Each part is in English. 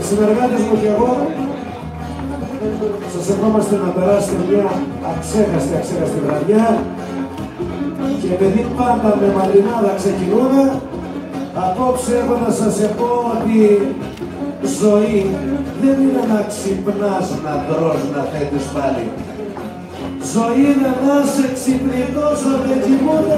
Συνεργάτες μου και εγώ σας ευχόμαστε να περάσετε μια αξέχαστη βραδιά και επειδή πάντα με μαλλινάδα ξεκινούμε, απόψε έχω να σας πω ότι ζωή δεν είναι να ξυπνάς, να τρως, να θέτεις πάλι. Ζωή είναι να είσαι ξυπνητός από την κοιμούνα.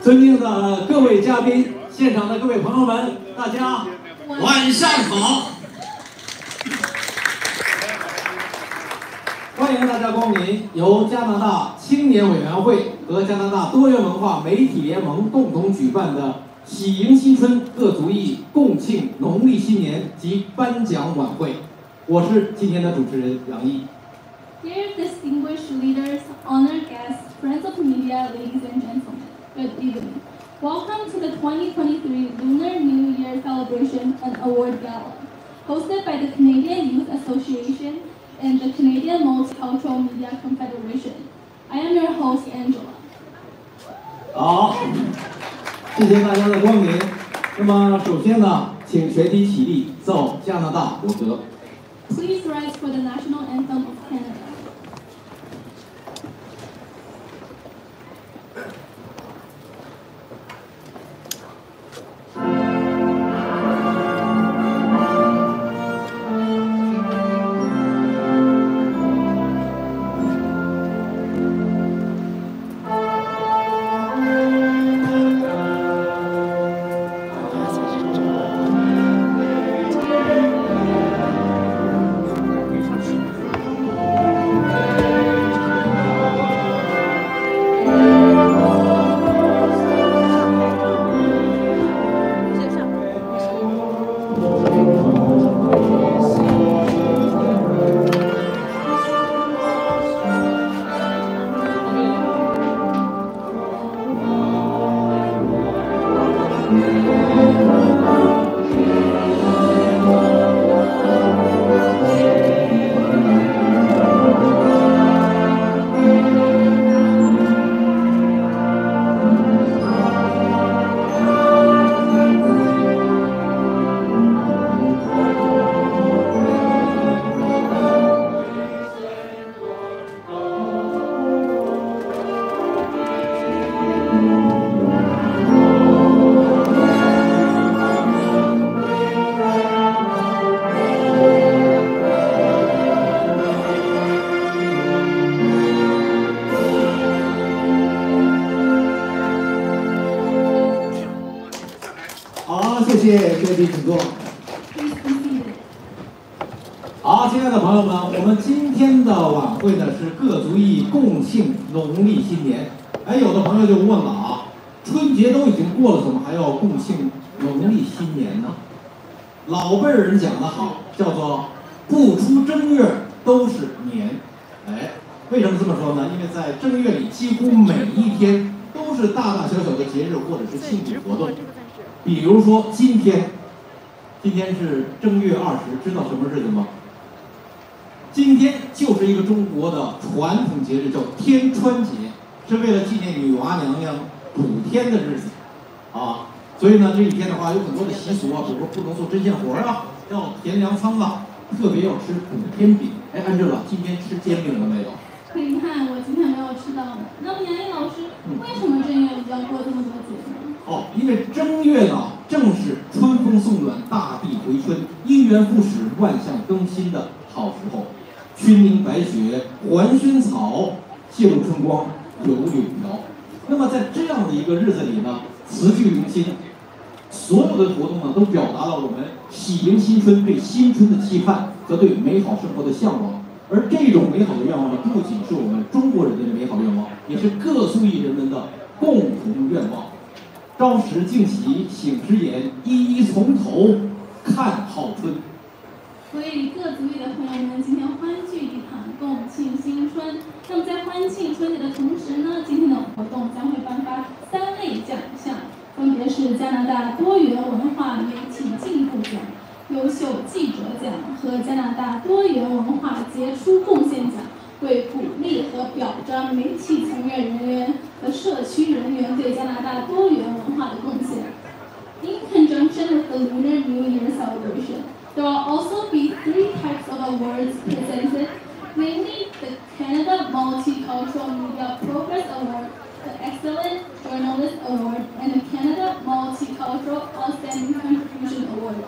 尊敬的各位嘉宾，现场的各位朋友们，大家晚上好！欢迎大家光临由加拿大青年委员会和加拿大多元文化媒体联盟共同举办的喜迎新春各族裔共庆农历新年及颁奖晚会。我是今天的主持人杨毅。 Dear distinguished leaders, honored guests, friends of media, ladies and gentlemen, good evening. Welcome to the 2023 Lunar New Year celebration and award gala, hosted by the Canadian Youth Association and the Canadian Multicultural Media Confederation. I am your host, Angela. 好，谢谢大家的光临。那么首先呢，请全体起立，奏加拿大国歌。 Please rise for the national anthem of Canada. 谢谢全体请坐。好，亲爱的朋友们，我们今天的晚会呢是各族裔共庆农历新年。哎，有的朋友就问了啊，春节都已经过了，怎么还要共庆农历新年呢？老辈人讲得好，叫做不出正月都是年。哎，为什么这么说呢？因为在正月里，几乎每一天都是大大小小的节日或者是庆祝活动。比如说今天是正月20，知道什么日子吗？今天就是一个中国的传统节日，叫天穿节，是为了纪念女娲娘娘补天的日子啊。所以呢，这一天的话有很多的习俗啊，比如说不能做针线活啊，要填粮仓啊，特别要吃补天饼。哎，安正了，今天吃煎饼了没有？可以看，我今天没有吃到呢。那么杨毅老师，为什么正月要过这么多节呢？哦，因为正月呢，正是春风送暖、大地回春、姻缘复始、万象更新的好时候。君临白雪，还薰草，谢露春光，柳柳条。那么在这样的一个日子里呢，词句铭心，所有的活动呢都表达了我们喜迎新春、对新春的期盼和对美好生活的向往。而这种美好的愿望呢，不仅是我们中国人的美好愿望，也是各族裔人们的共同愿望。朝时静喜，醒时言，一一从头看好春。所以各族裔的朋友们今天欢聚一堂，共庆新春。那么在欢庆春节的同时呢，今天的活动将会颁发3类奖项，分别是加拿大多元文化媒体进步奖、优秀记者奖和加拿大多元文化杰出贡献奖，为鼓励和表彰媒体从业人员和社区人员对加拿大多元文化的贡献。In conjunction with the Lunar New Year celebration, There will also be 3 types of awards presented, namely the Canada Multicultural Media Progress Award, the Excellent Journalist Award, and the Canada Multicultural Outstanding Contribution Award.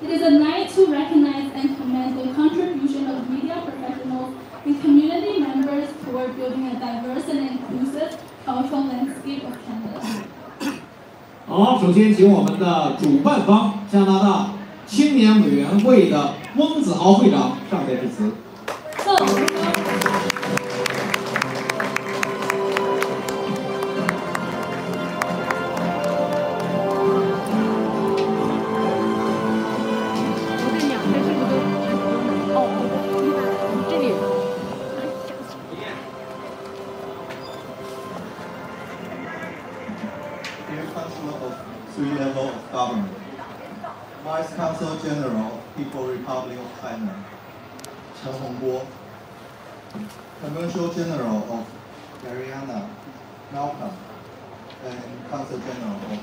It is a night to recognize and commend the contribution of media professionals and community members toward building a diverse and inclusive cultural landscape of Canada. 好，首先请我们的主办方加拿大青年委员会的翁子豪会长上台致辞。Level of government. Vice Consul General, People's Republic of China, Chen Hongbo. Commercial General of Guyana, Malcolm, and Consul General of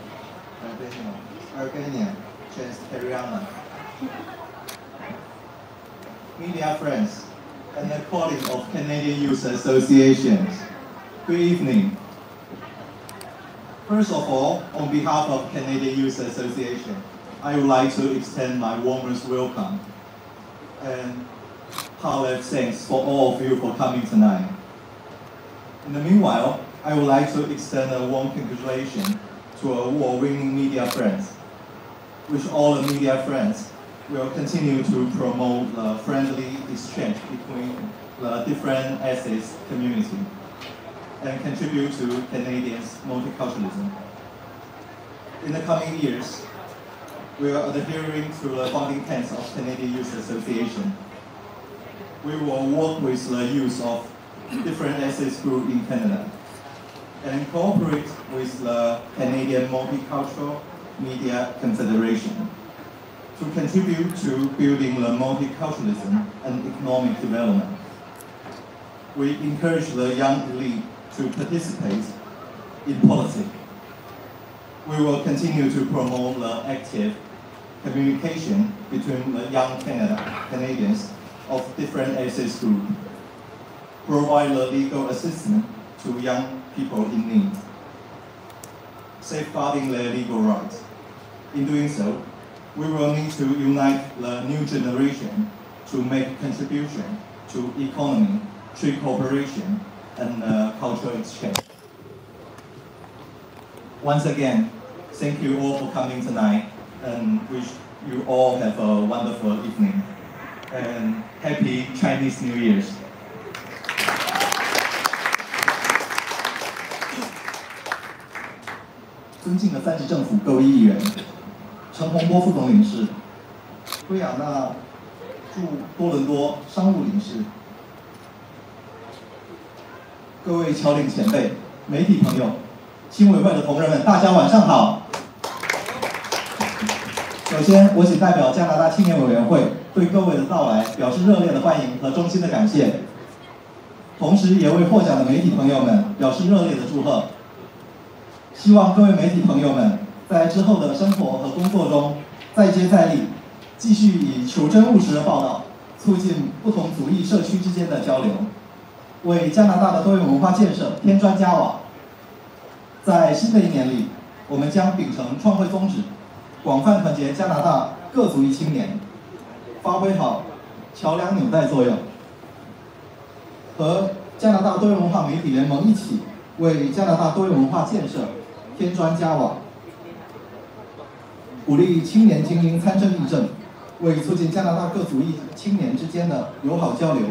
Albania, James Periana. Media friends, and the colleagues of Canadian Youth Associations. Good evening. First of all, on behalf of Canadian Youth Association, I would like to extend my warmest welcome and heartfelt thanks for all of you for coming tonight. In the meanwhile, I would like to extend a warm congratulations to our award-winning media friends. Wish all the media friends will continue to promote the friendly exchange between the different essays community and contribute to Canadians' multiculturalism. In the coming years, we are adhering to the founding tenets of Canadian Youth Association. We will work with the youth of different essays groups in Canada and cooperate with the Canadian Multicultural Media Confederation to contribute to building the multiculturalism and economic development. We encourage the young elite to participate in politics. We will continue to promote the active communication between the young Canadians of different essays groups, provide the legal assistance to young people in need, safeguarding their legal rights. In doing so, we will need to unite the new generation to make contribution to economy, trade cooperation, and cultural exchange. Once again, thank you all for coming tonight, and wish you all have a wonderful evening. And Happy Chinese New Year! 尊敬的三级政府各位议员，陈洪波副总领事，圭亚那驻多伦多商务领事，各位侨领前辈、媒体朋友、青委会的同仁们，大家晚上好。首先，我谨代表加拿大青年委员会对各位的到来表示热烈的欢迎和衷心的感谢，同时也为获奖的媒体朋友们表示热烈的祝贺。希望各位媒体朋友们在之后的生活和工作中再接再厉，继续以求真务实的报道，促进不同族裔社区之间的交流，为加拿大的多元文化建设添砖加瓦。在新的一年里，我们将秉承创会宗旨，广泛团结加拿大各族裔青年，发挥好桥梁纽带作用，和加拿大多元文化媒体联盟一起为加拿大多元文化建设添砖加瓦，鼓励青年精英参政议政，为促进加拿大各族裔青年之间的友好交流，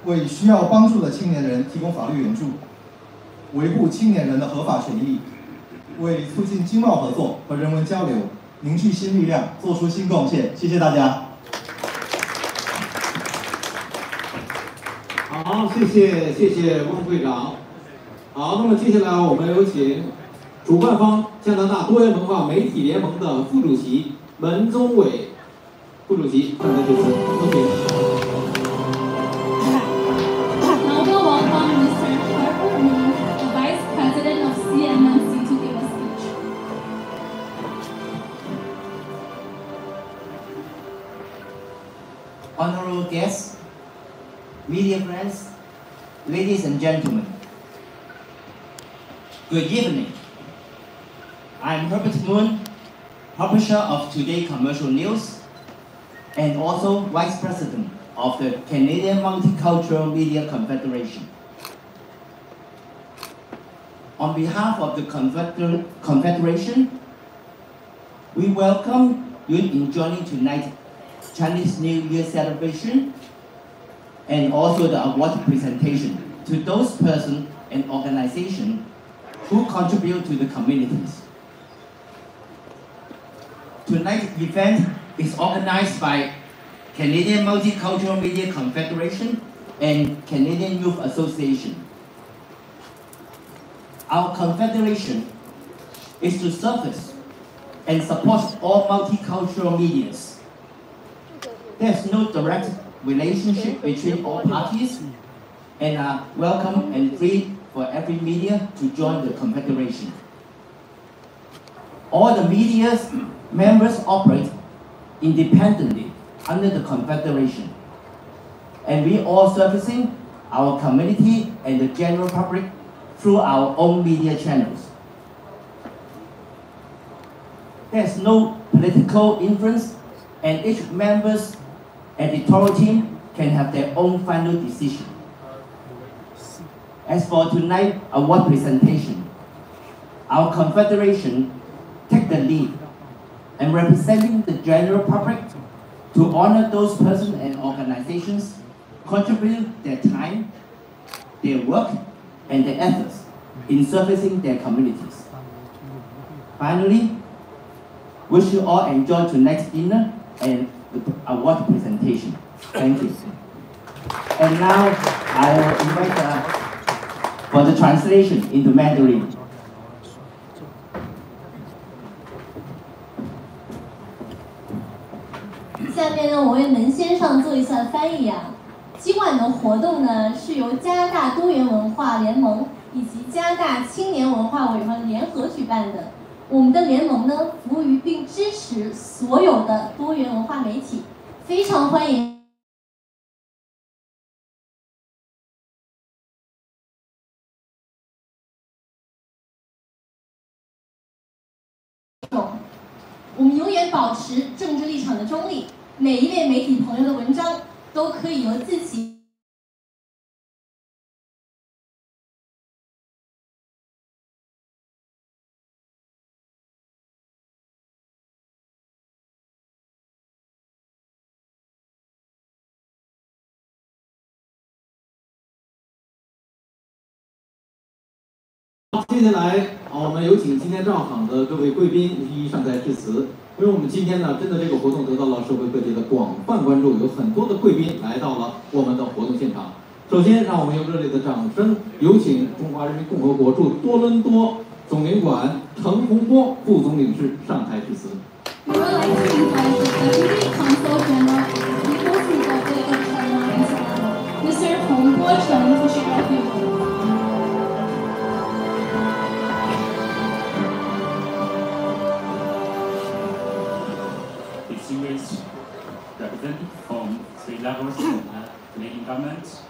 为需要帮助的青年人提供法律援助，维护青年人的合法权益，为促进经贸合作和人文交流凝聚新力量，做出新贡献。谢谢大家。好，谢谢汪会长。好，那么接下来我们有请主办方加拿大多元文化媒体联盟的副主席文宗伟副主席上台致辞，有请。Now we'll welcome Mr. Harper Moon, the Vice President of CMNC, to give a speech. honorable guests, media friends, ladies and gentlemen, good evening. I'm Herbert Moon, publisher of Today Commercial News, and also Vice President of the Canadian Multicultural Media Confederation. On behalf of the Confederation, we welcome you in joining tonight's Chinese New Year celebration and also the award presentation to those persons and organizations who contribute to the communities. Tonight's event is organized by Canadian Multicultural Media Confederation and Canadian Youth Association. Our confederation is to service and support all multicultural medias. There's no direct relationship between all parties and are welcome and free for every media to join the confederation. All the media's members operate independently under the confederation, and we all servicing our community and the general public through our own media channels. There's no political influence, and each member's editorial team can have their own final decision. As for tonight's award presentation, our confederation take the lead and representing the general public to honor those persons and organizations contributing their time, their work, and their efforts in servicing their communities. Finally, wish you all enjoy tonight's dinner and the award presentation. Thank you. And now I will invite for the translation into Mandarin. 下面呢，我为门先生做一下翻译啊。今晚的活动呢，是由加拿大多元文化联盟以及加拿大青年文化委员会联合举办的。我们的联盟呢，服务于并支持所有的多元文化媒体，非常欢迎。我们永远保持政治立场的中立，每一位媒体朋友的文章都可以由自己。 接下来，我们有请今天到场的各位贵宾一一上台致辞。因为我们今天呢，真的这个活动得到了社会各界的广泛关注，有很多的贵宾来到了我们的活动现场。首先，让我们用热烈的掌声，有请中华人民共和国驻多伦多总领馆程洪波副总领事上台致辞。 Represented from three levels of the Canadian government,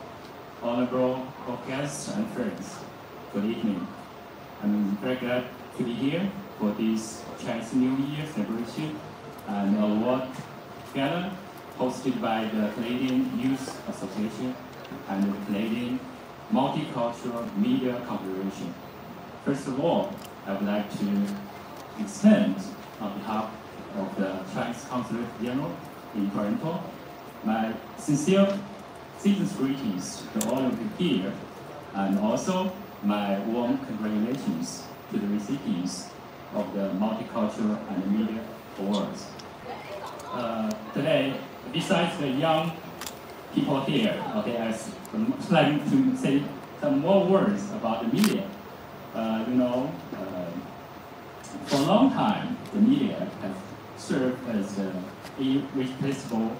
honorable guests and friends, good evening. I'm very glad to be here for this Chinese New Year celebration and award gala hosted by the Canadian Youth Association and the Canadian Multicultural Media Confederation. First of all, I would like to extend on behalf of the Chinese Consulate General in Toronto, my sincere season's greetings to all of you here, and also my warm congratulations to the recipients of the Multicultural and Media Awards. Today, besides the young people here, okay, I would like to say some more words about the media. For a long time, the media has served as an irreplaceable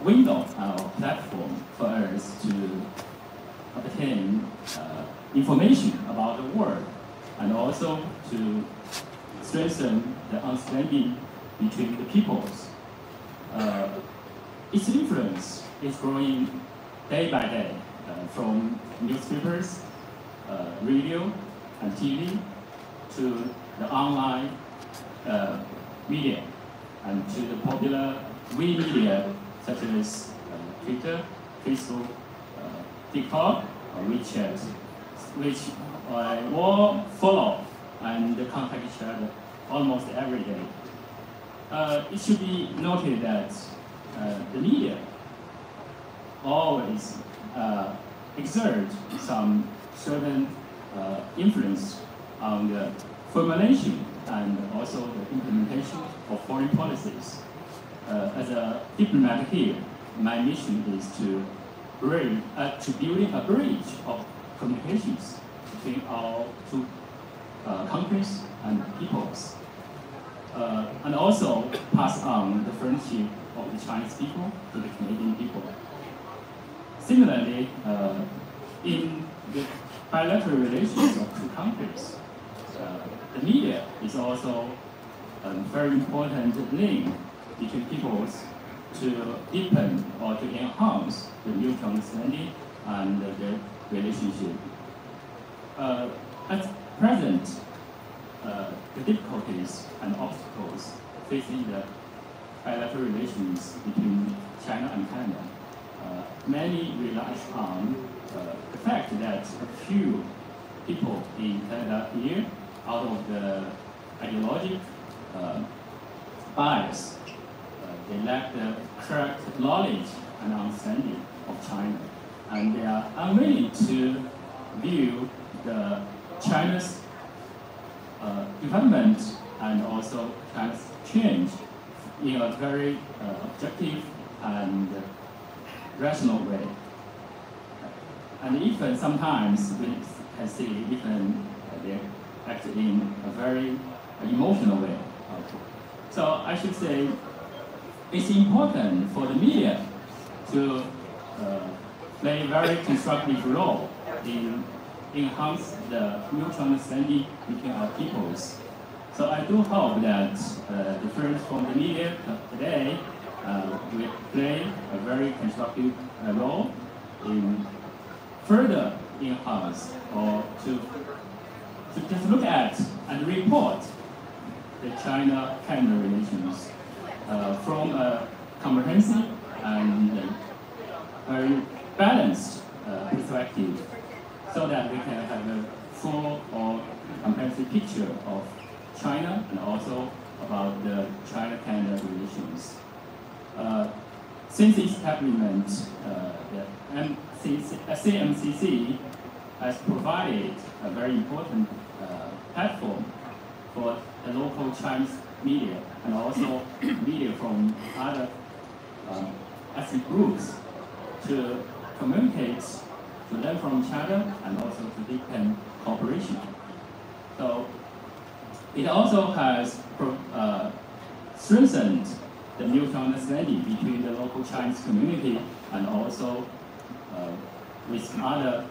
window or platform for us to obtain information about the world and also to strengthen the understanding between the peoples. its influence is growing day by day, from newspapers, radio, and TV, to the online media, and to the popular media such as Twitter, Facebook, TikTok, or WeChat, which all follow and contact each other almost every day. It should be noted that the media always exert some certain influence on the formulation and also the implementation of foreign policies. As a diplomat here, my mission is to building a bridge of communications between our two countries and peoples, and also pass on the friendship of the Chinese people to the Canadian people. Similarly, in the bilateral relations of two countries, the media is also a very important link between peoples to deepen or to enhance the mutual understanding and the relationship. At present, the difficulties and obstacles facing the bilateral relations between China and Canada mainly relies on the fact that a few people in Canada here, out of the ideological bias, they lack the correct knowledge and understanding of China, and they are unwilling to view China's development and also China's change in a very objective and rational way. And even sometimes we can see even they act in a very emotional way. So I should say it's important for the media to play a very constructive role in enhance the mutual understanding between our peoples. So I do hope that the friends from the media today will play a very constructive role in further enhance or to just look at and report the China-Canada relations from a comprehensive and very balanced perspective, so that we can have a full or comprehensive picture of China and also about the China-Canada relations. Since its establishment, the CMCC has provided a very important platform for the local Chinese media and also media from other ethnic groups to communicate, to learn from each other, and also to deepen cooperation. So it also has strengthened the mutual understanding between the local Chinese community and also with other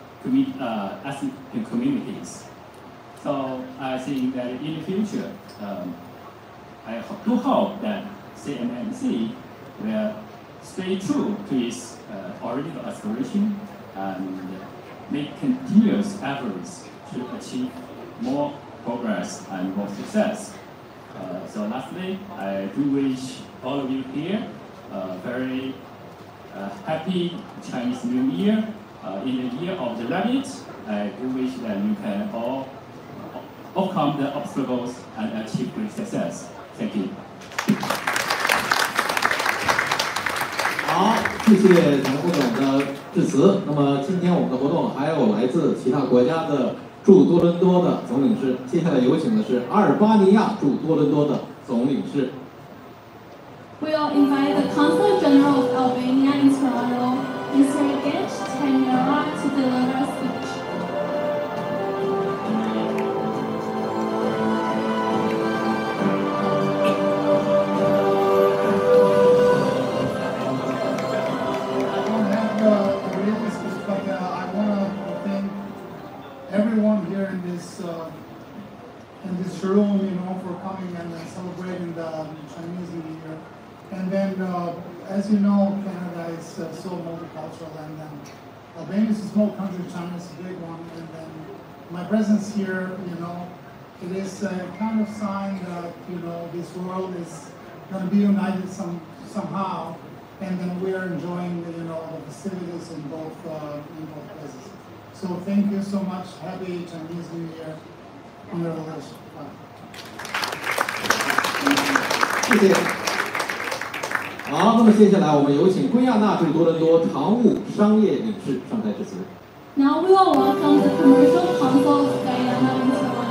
ethnic communities. So I think that in the future, I do hope that CMMC will stay true to its original aspiration and make continuous efforts to achieve more progress and more success. So lastly, I do wish all of you here a very happy Chinese New Year. In the year of the rabbit, I do wish that you can all overcome the obstacles and achieve great success. Thank you. 好，谢谢陈副总的致辞。那么今天我们的活动还有来自其他国家的驻多伦多的总领事。接下来有请的是阿尔巴尼亚驻多伦多的总领事。We'll invite the Consul General of Albania in Toronto, Mr. Getch Tenera, to deliver a speech. Everyone here in this room, for coming and celebrating the Chinese New Year. And then as you know, Canada is so multicultural, and Albania is a small country, China is a big one, and then my presence here, it is a kind of sign that, this world is going to be united somehow, and then we are enjoying, the festivities in both places. So thank you so much. Happy Chinese New Year. Congratulations. Bye. 谢谢。好，那么接下来我们有请圭亚那驻多伦多常务商业领事上台致辞。Now we will welcome the commercial consul of Guyana in Toronto.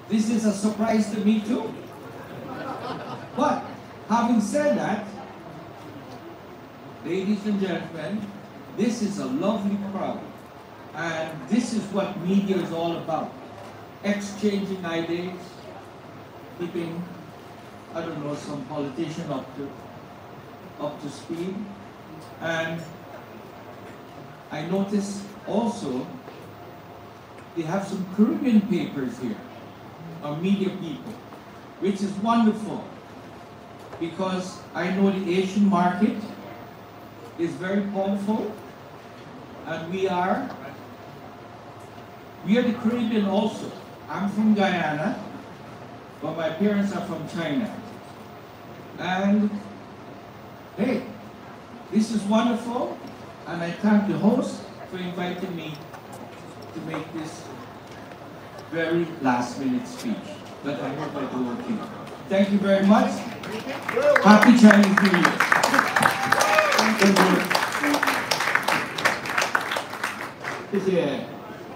This is a surprise to me too. But having said that, ladies and gentlemen, this is a lovely crowd. And this is what media is all about. Exchanging ideas, keeping, some politician up to speed. And I noticed also they have some Caribbean papers here, or media people, which is wonderful because I know the Asian market is very powerful, and we are the Caribbean also. I'm from Guyana, but my parents are from China. And hey, this is wonderful, and I thank the host for inviting me to make this very last-minute speech. But I hope I do okay. Thank you very much. Happy Chinese New Year. Thank you. 谢谢。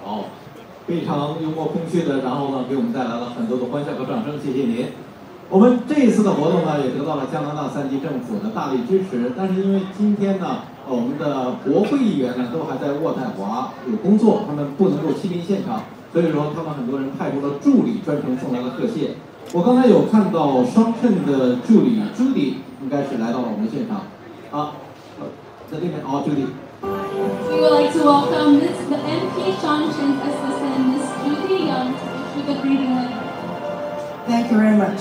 好，非常幽默风趣的，然后呢，给我们带来了很多的欢笑和掌声，谢谢您。我们这一次的活动呢，也得到了加拿大3级政府的大力支持。但是因为今天呢，我们的国会议员呢都还在渥太华有工作，他们不能够亲临现场，所以说他们很多人派出了助理，专程送来了贺谢。我刚才有看到双称的助理朱迪，应该是来到了我们的现场。在这边朱迪。We would like to welcome the MP Sean Chen's assistant, Ms. Judy Young, to issue the greeting letter. Thank you very much.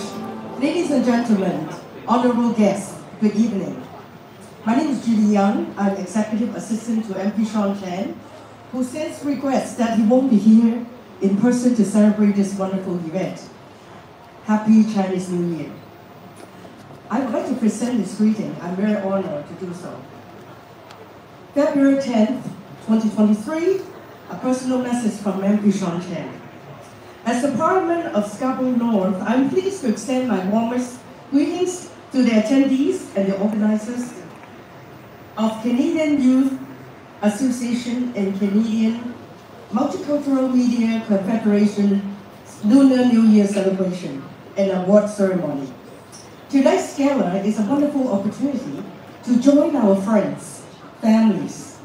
Ladies and gentlemen, honorable guests, good evening. My name is Judy Young. I'm executive assistant to MP Sean Chen, who sends requests that he won't be here in person to celebrate this wonderful event. Happy Chinese New Year. I would like to present this greeting. I'm very honored to do so. February 10th, 2023, a personal message from MP Sean Chen. As the Parliament of Scarborough North, I'm pleased to extend my warmest greetings to the attendees and the organizers of Canadian Youth Association and Canadian Multicultural Media Confederation Lunar New Year celebration and award ceremony. Tonight's gala is a wonderful opportunity to join our friends, families,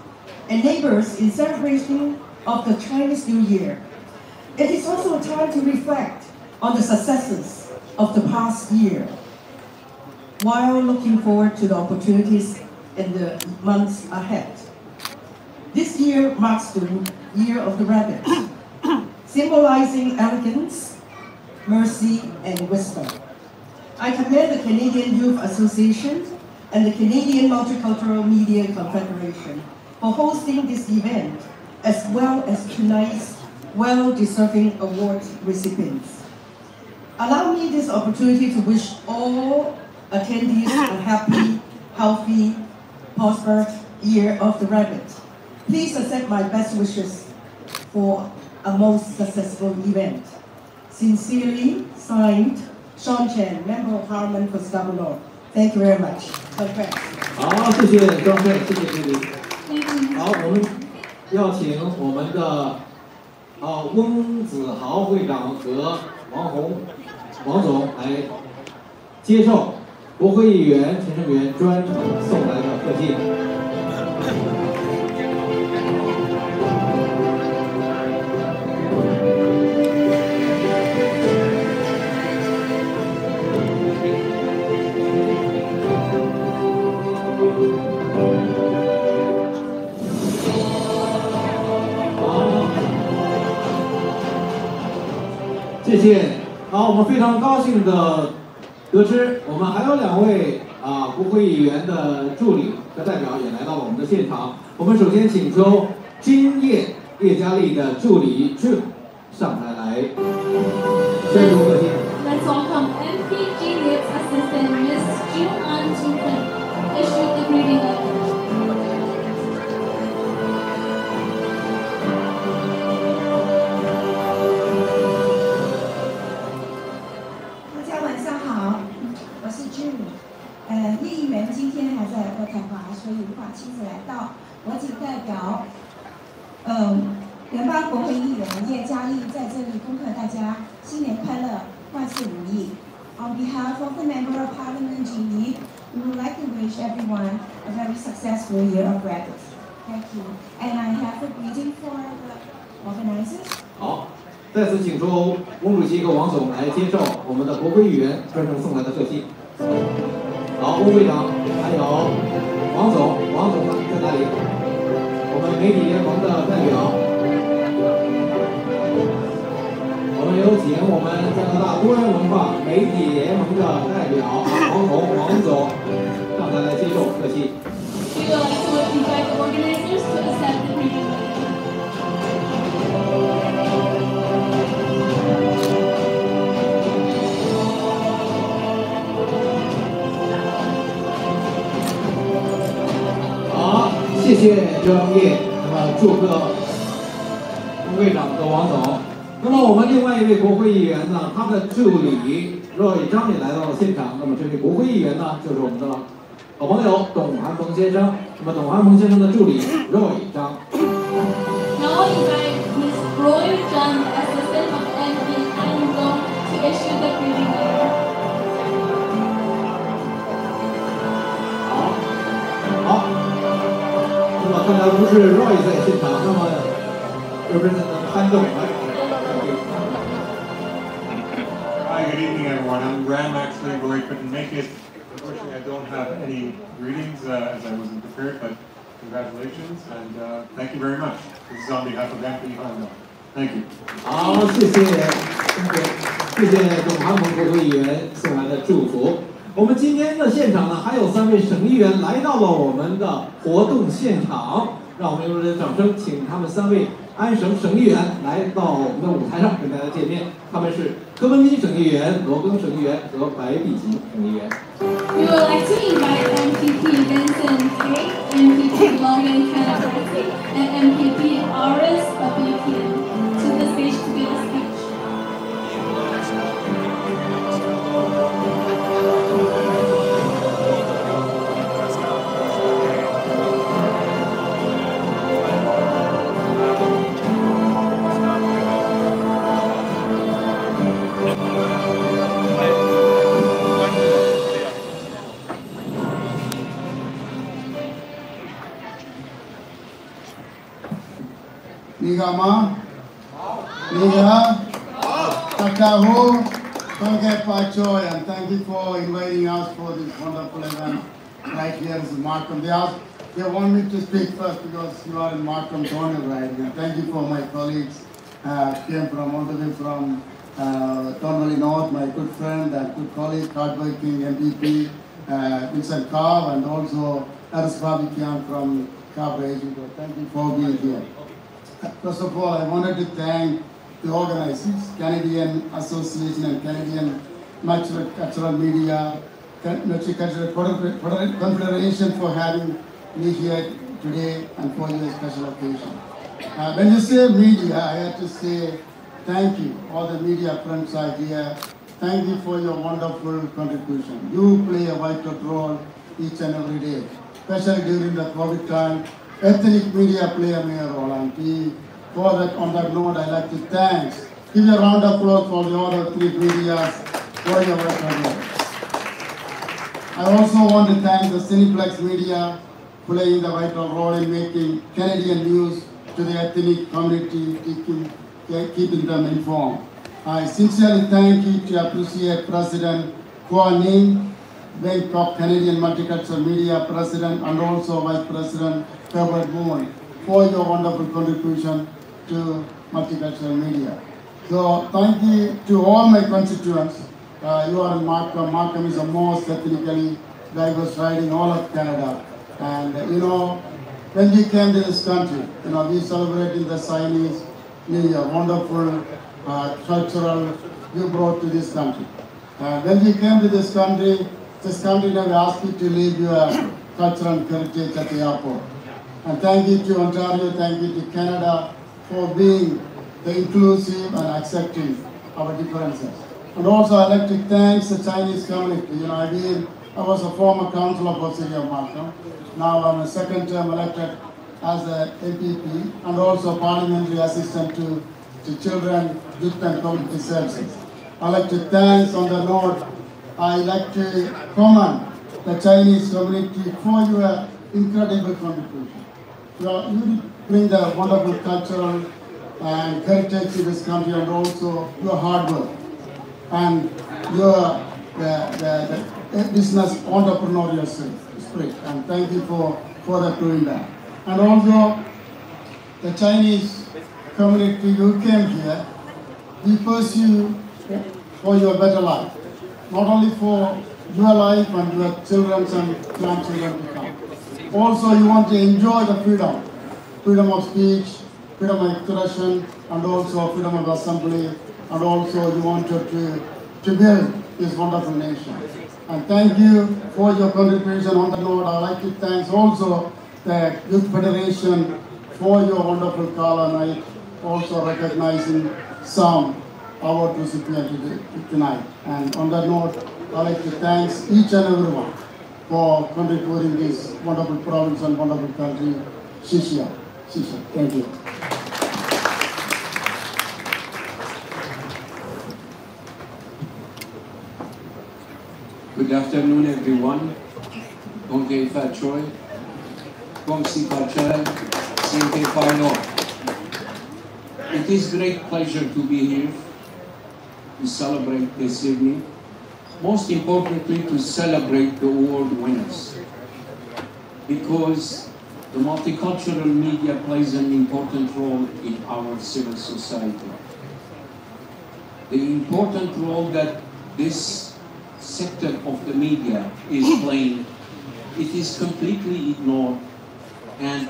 and neighbors in celebration of the Chinese New Year. It is also a time to reflect on the successes of the past year, while looking forward to the opportunities in the months ahead. This year marks the Year of the Rabbit, symbolizing elegance, mercy, and wisdom. I commend the Canadian Youth Association and the Canadian Multicultural Media Confederation for hosting this event, as well as tonight's well-deserving award recipients. Allow me this opportunity to wish all attendees a happy, healthy, prosperous Year of the Rabbit. Please accept my best wishes for a most successful event. Sincerely signed, Sean Chen, Member of Parliament for Scarborough North. Thank you very much. Congrats. 好，谢谢庄正，谢谢助理。好，我们要请我们的翁子豪会长和王总来接受国会议员陈胜元专程送来的贺信。谢谢。好，我们非常高兴的得知，我们还有2位国会议员的助理和代表也来到了我们的现场。我们首先请出金叶嘉丽的助理 June 上台来宣读贺信。Let's welcome MP Gilliard's assistant, Miss June An to issue the greeting letter. 叶议员今天还在渥太华，所以无法亲自来到。我仅代表，联邦国会议员叶嘉丽在这里恭贺大家新年快乐，万事如意。On behalf of the Member of Parliament Jilly, we would like to wish everyone a very successful year of gratitude. Thank you. And I have a greeting for the organizers. 好，再次请出翁主席和王总来接受我们的国会议员专程送来的贺信。好，翁会长，还有王总呢在哪里？我们媒体联盟的代表，我们有请我们加拿大多元文化媒体联盟的代表王总上台来接受贺信。We would like to invite the organizers to accept the greeting letter. 谢谢张烨，那么祝贺翁会长和王总。那么我们另外一位国会议员呢，他的助理Roy张也来到了现场。那么这位国会议员呢，就是我们的好朋友董涵鹏先生。那么董涵鹏先生的助理Roy张。Now invite Ms. Roy Zhang, assistant of MP Han Dong, to issue the greeting letter. 好。那么看来不是 Roy 在现场，那么 representative 潘总来。Hi, good evening, everyone. I'm Ram. Actually, Roy couldn't make it. Unfortunately, I don't have any greetings as I wasn't prepared, but congratulations and thank you very much. This is on behalf of MP Honda. Thank you. 好，谢谢董涵鹏国会议员送来的祝福。我们今天的现场呢，还有3位省议员来到了我们的活动现场，让我们用热烈掌声请他们3位安省省议员来到我们的舞台上跟大家见面。他们是柯文斌省议员、罗庚省议员和白碧琴省议员。We would like to invite MPP Vincent K, MPP Logan Kennedy, and MPP Aris Babikian to the stage to give a speech. 你好吗？你好。Takaho, Tonge Pachoy, and thank you for inviting us for this wonderful event right here in Markham. They want me to speak first because you are in Markham Corner riding. And thank you for my colleagues came from all the way from Thornvalley North, my good friend and good colleague, hardworking MVP Vincent Carr, and also Aris Babikian from Carver. Thank you for being here. First of all, I wanted to thank the organizers, Canadian Association and Canadian Cultural Media, Cultural Confederation for having me here today and for your special occasion. When you say media, I have to say thank you. All the media friends are here. Thank you for your wonderful contribution. You play a vital role each and every day, especially during the COVID time. Ethnic media play a major role, and for that, on that note, I'd like to give a round of applause for the other 3 media for your work. I also want to thank the Cineplex media playing the vital role in making Canadian news to the ethnic community, keeping them informed. I sincerely thank you to appreciate President Kua Ning, Bank of Canadian Multicultural Media President, and also Vice President Herbert Moon for your wonderful contribution to multicultural media. So thank you to all my constituents. You are in Markham. Markham is the most ethnically diverse riding in all of Canada. And you know, when we came to this country, you know, we celebrated the Chinese New Year, wonderful cultural you brought to this country. When we came to this country never asked you to leave your cultural heritage at the airport. And thank you to Ontario, thank you to Canada for being the inclusive and accepting our differences. And also I'd like to thank the Chinese community. You know, I was a former councillor for City of Markham. Now I'm a second term elected as a APP and also parliamentary assistant to children, youth and community services. I'd like to thank on the note, I'd like to commend the Chinese community for your incredible contribution. You bring the wonderful cultural and heritage to this country and also your hard work and your the business entrepreneurial spirit. And thank you for doing that. And also the Chinese community who came here, we pursue for your better life. Not only for your life and your children's and grandchildren to come. Also you want to enjoy the freedom of speech, freedom of expression, and also freedom of assembly, and also you wanted to build this wonderful nation. And thank you for your contribution on the note. I'd like to thank also the Youth Federation for your wonderful gala night, also recognizing some award recipients tonight. And on that note, I'd like to thank each and everyone for contributing this wonderful province and wonderful country, Shishia. Thank you. Good afternoon, everyone. Bonjour, Fatroy. Gongsi Pachal, Sinte Paino. It is great pleasure to be here to celebrate this evening. Most importantly, to celebrate the award winners. Because the multicultural media plays an important role in our civil society. The important role that this sector of the media is playing, it is completely ignored and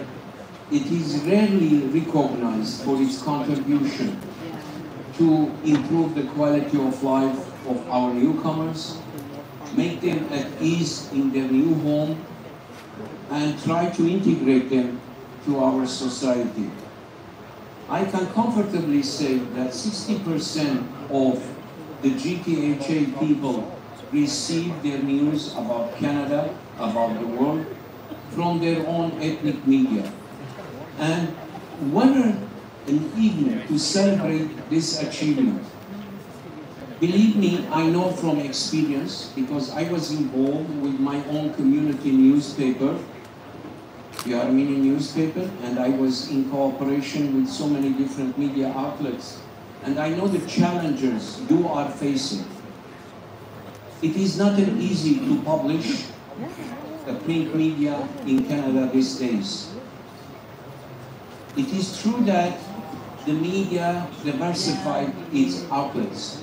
it is rarely recognized for its contribution to improve the quality of life of our newcomers, make them at ease in their new home, and try to integrate them to our society. I can comfortably say that 60% of the GTHA people receive their news about Canada, about the world, from their own ethnic media. And what an evening to celebrate this achievement. Believe me, I know from experience, because I was involved with my own community newspaper, the Armenian newspaper, and I was in cooperation with so many different media outlets. And I know the challenges you are facing. It is not an easy to publish the print media in Canada these days. It is true that the media diversified its outlets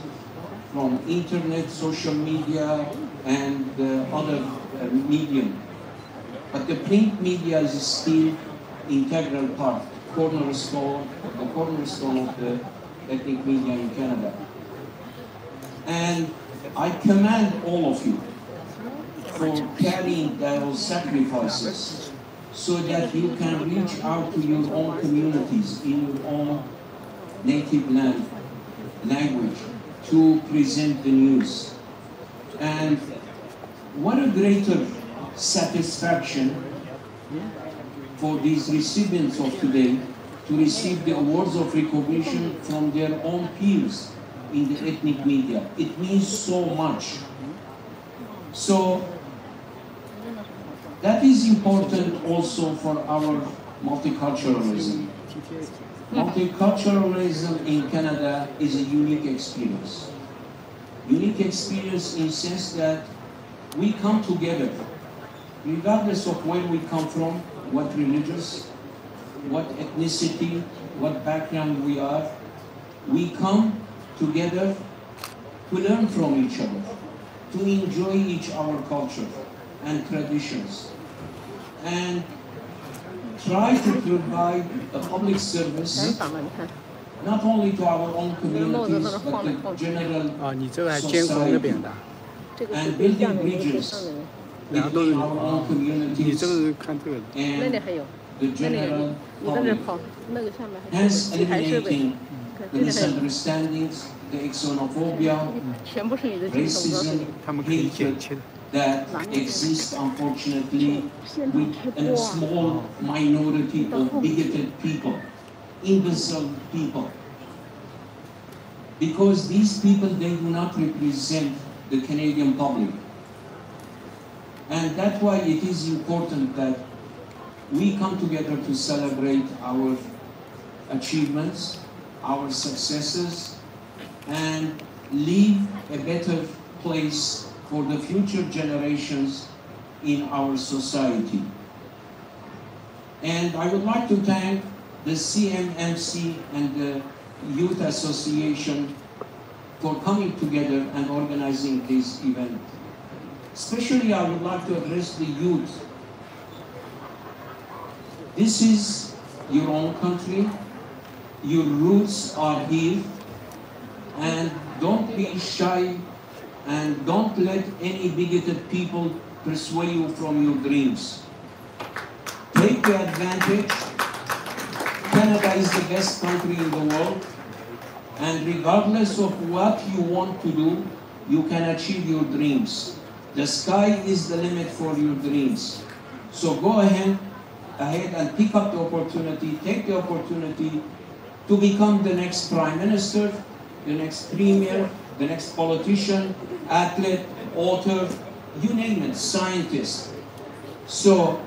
from internet, social media, and other medium. But the print media is still integral part, the cornerstone of the ethnic media in Canada. And I commend all of you for carrying those sacrifices so that you can reach out to your own communities in your own native language to present the news. And what a greater satisfaction for these recipients of today to receive the awards of recognition from their own peers in the ethnic media. It means so much. So That is important also for our multiculturalism. Multiculturalism in Canada is a unique experience. Unique experience in the sense that we come together, regardless of where we come from, what religious, what ethnicity, what background we are. We come together to learn from each other, to enjoy each our culture and traditions, and try to provide a public service not only to our own communities but to general society, and building bridges between our own communities and the general public, hence eliminating the misunderstandings, the xenophobia, racism, hatred that exists unfortunately with a small minority of bigoted people, imbecile people. Because these people, they do not represent the Canadian public. And that's why it is important that we come together to celebrate our achievements, our successes, and leave a better place for the future generations in our society. And I would like to thank the CMMC and the Youth Association for coming together and organizing this event. Especially I would like to address the youth. This is your own country, your roots are here, and don't be shy and don't let any bigoted people persuade you from your dreams. Take the advantage. Canada is the best country in the world, and regardless of what you want to do, you can achieve your dreams. The sky is the limit for your dreams. So go ahead and pick up the opportunity, take the opportunity to become the next Prime Minister, the next Premier, the next politician, athlete, author, you name it, scientist. So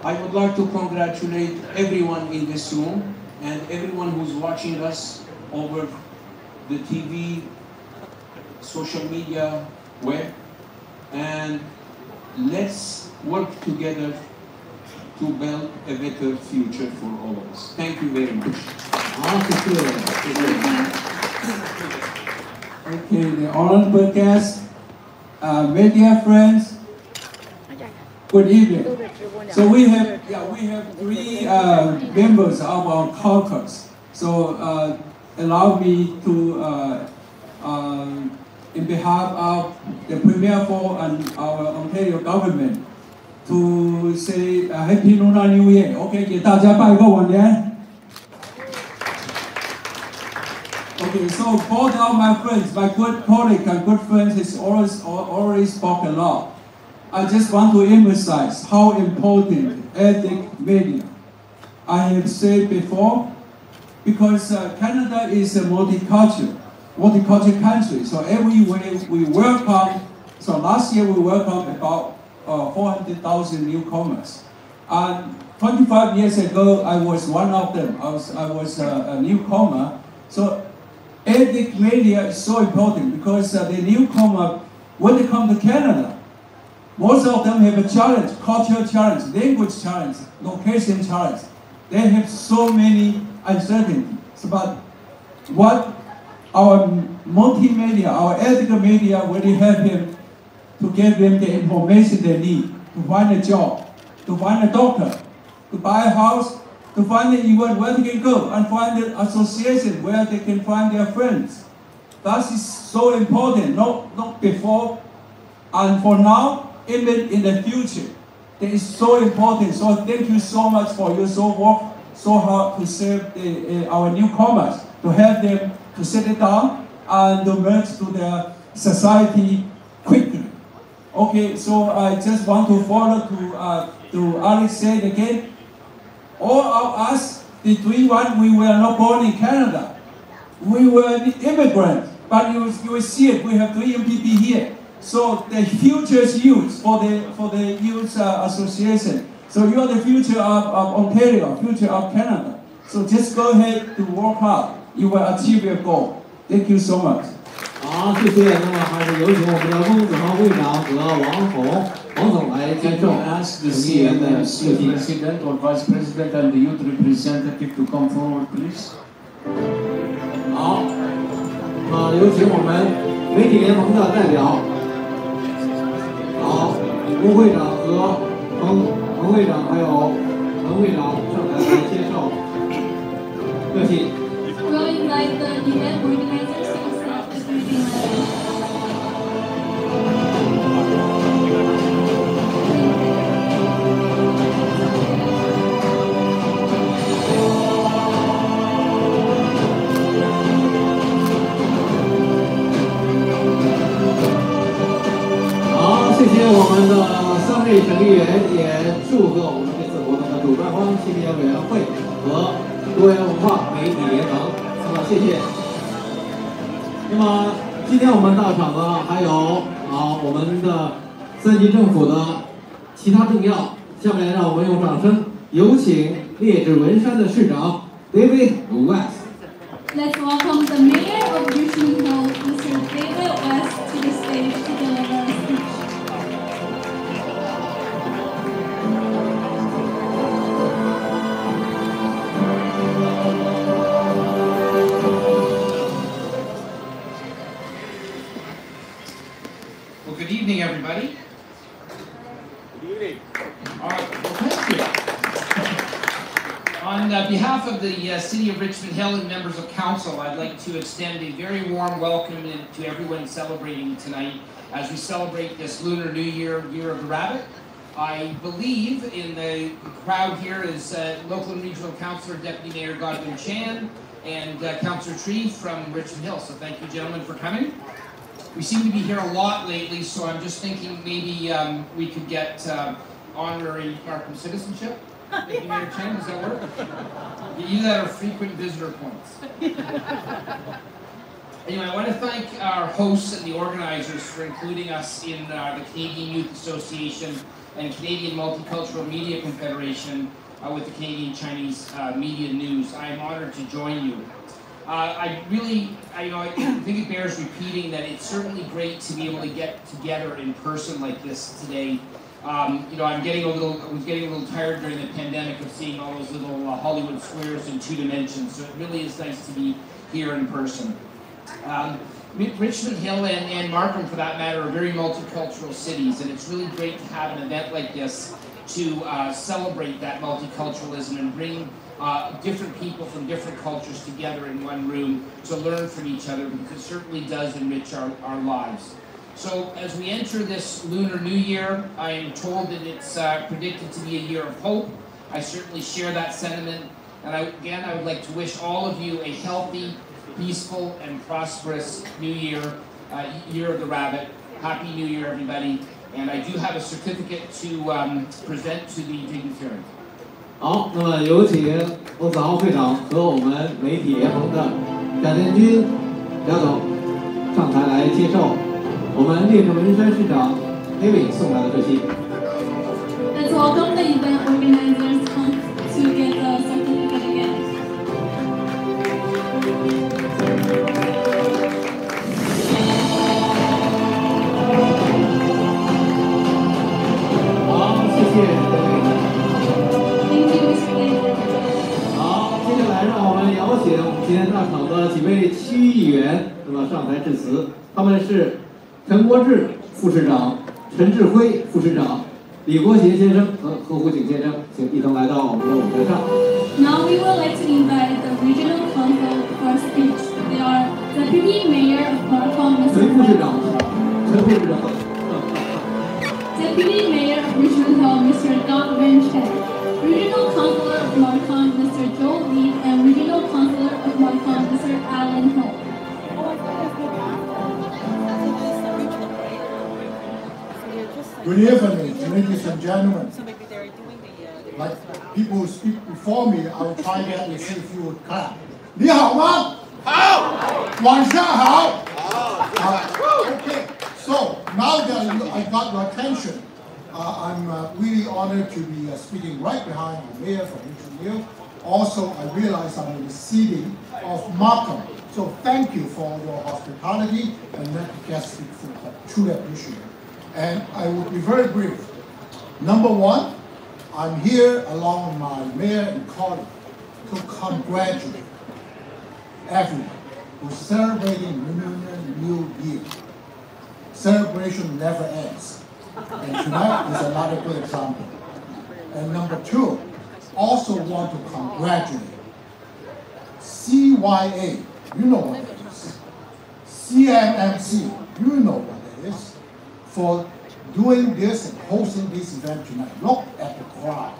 I would like to congratulate everyone in this room and everyone who's watching us over the TV, social media, web, and let's work together to build a better future for all of us. Thank you very much. Okay, the honorable guests, media friends, good evening. So we have three members of our caucus. So allow me to, in behalf of the Premier for and our Ontario government, to say Happy Lunar New Year. Okay, 给大家拜个晚年。Okay, so both of my friends, my good colleague and good friends, has already spoke a lot. I just want to emphasize how important ethnic media. I have said before, because Canada is a multicultural country. So everywhere we welcome. So last year we welcomed about 400,000 newcomers. And 25 years ago, I was one of them. I was a newcomer. So ethnic media is so important because the newcomer, when they come to Canada, most of them have a challenge, cultural challenge, language challenge, location challenge. They have so many uncertainties. But what our multimedia, our ethnic media really help him to give them the information they need, to find a job, to find a doctor, to buy a house, to find an event where they can go and find an association where they can find their friends. That is so important, not before and for now, even in the future. It is so important. So thank you so much for your work so hard to serve our newcomers, to help them to settle down and to merge to their society quickly. Okay, so I just want to follow to Alex said again. All of us, the 3-1, we were not born in Canada. We were immigrants, but you will see it. We have 3 MPP here. So the future's youth for the youth association. So you are the future of Ontario, future of Canada. So just go ahead to work hard. You will achieve your goal. Thank you so much. 好，谢谢。那么还是有请我们的翁子豪会长和王总来接受 ask the CNMC President or Vice President and the youth representative to come forward, please. 好，有请我们媒体联盟的代表，好，吴会长和彭会长还有彭会长上台来接受，客气。We'll invite the event organizers to accept the greeting letter. 好，谢谢我们的3位成员，也祝贺我们这次活动的主办方青年委员会和多元文化媒体联盟。那么谢谢。那么今天我们到场的还有我们的3级政府的其他政要。下面让我们用掌声有请列治文山的市长 David West。 Let's welcome the mayor of Richmond Hill, Mr. David West, to the stage to deliver a speech. Well, good evening, everybody. Good evening. All right, well, thank you. On behalf of the City of Richmond Hill and members of council, I'd like to extend a very warm welcome to everyone celebrating tonight as we celebrate this Lunar New Year, Year of the Rabbit. I believe in the crowd here is local and regional councillor, Deputy Mayor Godwin Chan, and Councillor Tree from Richmond Hill. So thank you, gentlemen, for coming. We seem to be here a lot lately, so I'm just thinking maybe we could get honorary Markham citizenship. Maybe Mayor Chen, does that work? You that are frequent visitor points. Anyway, I want to thank our hosts and the organizers for including us in the Canadian Youth Association and Canadian Multicultural Media Confederation with the Canadian Chinese Media News. I am honored to join you. I think it bears repeating that it's certainly great to be able to get together in person like this today. I was getting a little tired during the pandemic of seeing all those little Hollywood squares in 2 dimensions. So it really is nice to be here in person. Richmond Hill and Markham, for that matter, are very multicultural cities, and it's really great to have an event like this to celebrate that multiculturalism and bring different people from different cultures together in one room to learn from each other, because it certainly does enrich our lives. So as we enter this Lunar New Year, I am told that it's predicted to be a year of hope. I certainly share that sentiment. And again, I would like to wish all of you a healthy, peaceful, and prosperous New Year, Year of the Rabbit. Happy New Year, everybody. And I do have a certificate to present to the dignitary. 好，那么有请翁子豪会长和我们媒体联盟的贾建军贾总上台来接受我们列治文山市长 David 送来的贺信。Let's welcome the event organizers to get the certificate again. 好，谢谢。好，接下来让我们有请今天到场的几位区议员，那么上台致辞。他们是陈国志副市长、陈志辉副市长、李国贤先生和何虎景先生，请一同来到我们的舞台上。Now we would like to invite the regional council for speech. They are Deputy Mayor of Markham, Mr. 陈副市长，陈副市长。Deputy Mayor of Richmond Hill, Mr. Godwin Chen. Regional Councillor of Markham, Mr. Joe Lee, and Regional Councillor of Markham, Mr. Alan Hill. Good evening, ladies and gentlemen. Like people who speak before me, I will try that and see if you would clap. 你好吗？好。晚上好。好。Okay. So now that I got your attention, I'm really honored to be speaking right behind the mayor from Richmond Hill. Also, I realize I'm in the seating of Malcolm. So thank you for your hospitality and let the guests speak for truly appreciate it. And I will be very brief. Number one, I'm here along with my mayor and colleague to congratulate everyone who's celebrating Lunar New Year. Celebration never ends. And tonight is another good example. And number two, also want to congratulate CYA, you know what that is. CMMC, you know what that is, for doing this and hosting this event tonight. Look at the crowd.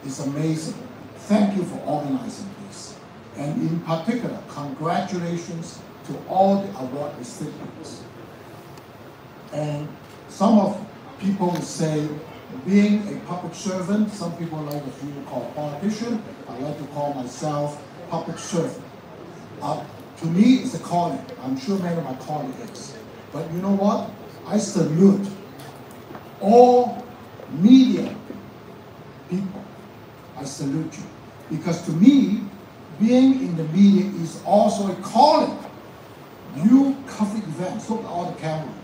It's amazing. Thank you for organizing this. And in particular, congratulations to all the award recipients. And some of people will say, being a public servant, some people like to call politician, I like to call myself public servant. To me, it's a calling. I'm sure many of my colleagues. But you know what? I salute all media people. I salute you. Because to me, being in the media is also a calling. You cover events, look at all the cameras.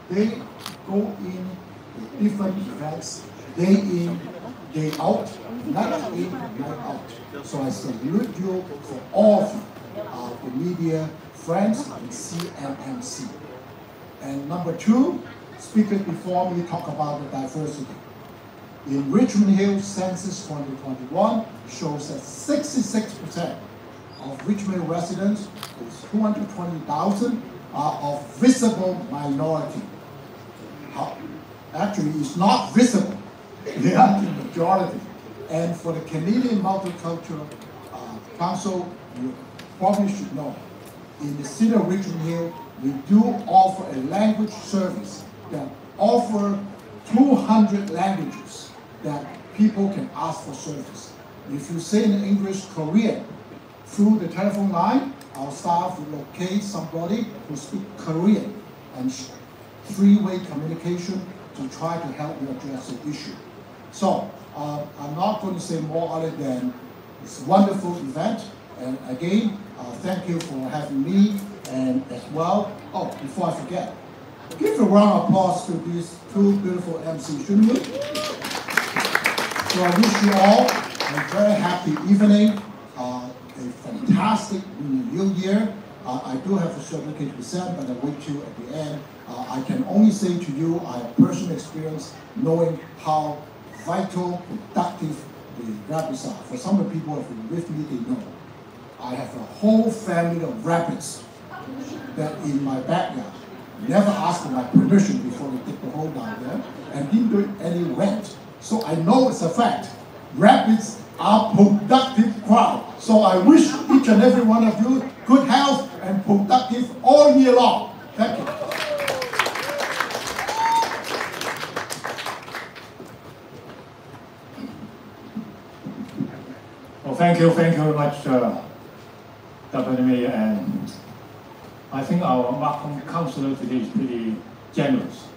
They go in different events, day in, day out, night in, night out. So I salute you for all of you, the media friends and CMMC. And number two, speakers before me talk about the diversity. In Richmond Hill Census 2021 shows that 66% of Richmond residents, those 220,000, are of visible minority. Actually, it's not visible. They are the majority. And for the Canadian Multicultural Council, you probably should know, in the city of Richmond Hill, we do offer a language service that offers 200 languages that people can ask for service. If you say in English, Korean, through the telephone line, our staff will locate somebody who speaks Korean and three-way communication to try to help you address the issue. So, I'm not going to say more other than it's a wonderful event. And again, thank you for having me. And as well, oh, before I forget, give a round of applause to these two beautiful MCs, shouldn't we? So I wish you all a very happy evening, a fantastic New Year. I do have a certificate to present, but I wait till at the end. I can only say to you, I have personal experience knowing how vital, productive the rabbits are. For some of the people who have been with me, they know. I have a whole family of rabbits that in my backyard never asked for my permission before they dig the hole down there and didn't do any rent. So I know it's a fact. Rabbits are productive crowd. So I wish each and every one of you good health and productive all year long. Thank you. Well, thank you very much, Deputy Mayor, and I think our Markham councillor today is pretty generous.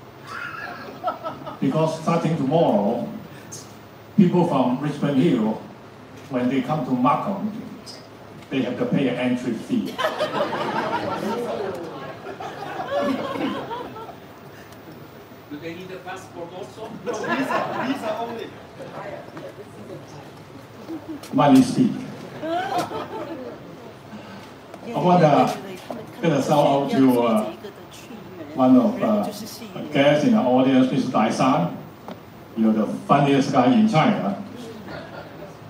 Because starting tomorrow, people from Richmond Hill, when they come to Markham, they have to pay an entry fee. Do they need a passport also? No, visa only. Money speak. I want to get a shout out to one of guests in the audience, Mr. Dai San. You're the funniest guy in China.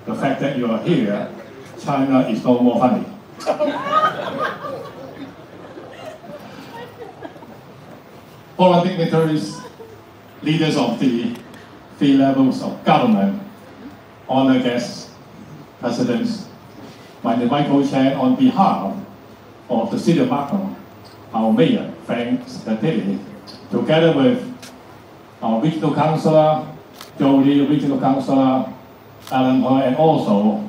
The fact that you are here, China is no more funny. Foreign dignitaries, leaders of the three levels of government, honored guests, presidents, my Michael Chan, on behalf of the City of Markham, our Mayor, Frank Statelli, together with our Regional Councillor, Jolie, Regional Councillor, Alan Ho, and also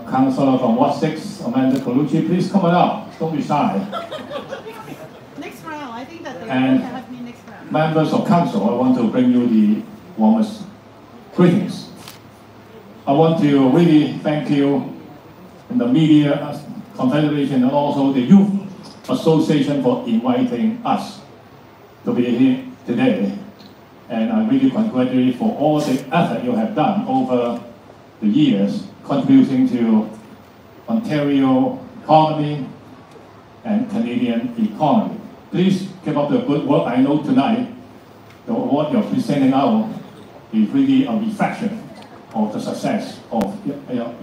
Councillor from Ward 6, Amanda Colucci. Please come on up, don't be shy. Next round. and members of council, I want to bring you the warmest greetings. I want to really thank you and the Media Confederation and also the Youth Association for inviting us to be here today. And I really congratulate you for all the effort you have done over the years, contributing to Ontario economy and Canadian economy. Please keep up the good work. I know tonight the award you're presenting out is really a reflection of the success of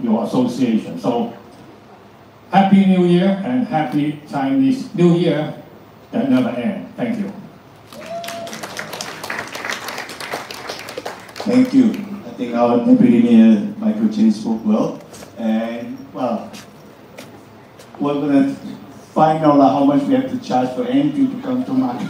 your association. So, Happy New Year and Happy Chinese New Year that never ends. Thank you. Thank you. I think our Deputy Mayor, Michael Chin, spoke well. And, well, we're going to find out how much we have to charge for entry to come to market.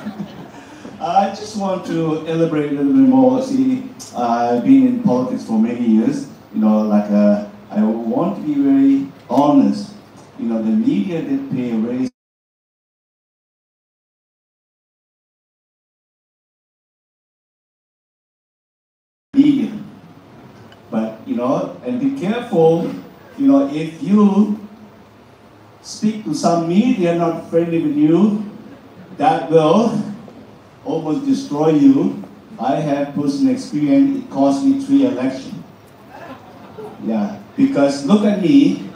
I just want to elaborate a little bit more. See, I've been in politics for many years. You know, like, I want to be very honest. You know, the media did play a very media. But, you know, and be careful, you know, if you speak to some media not friendly with you, that will almost destroy you. I have personal experience, it cost me 3 elections. Yeah, because look at me,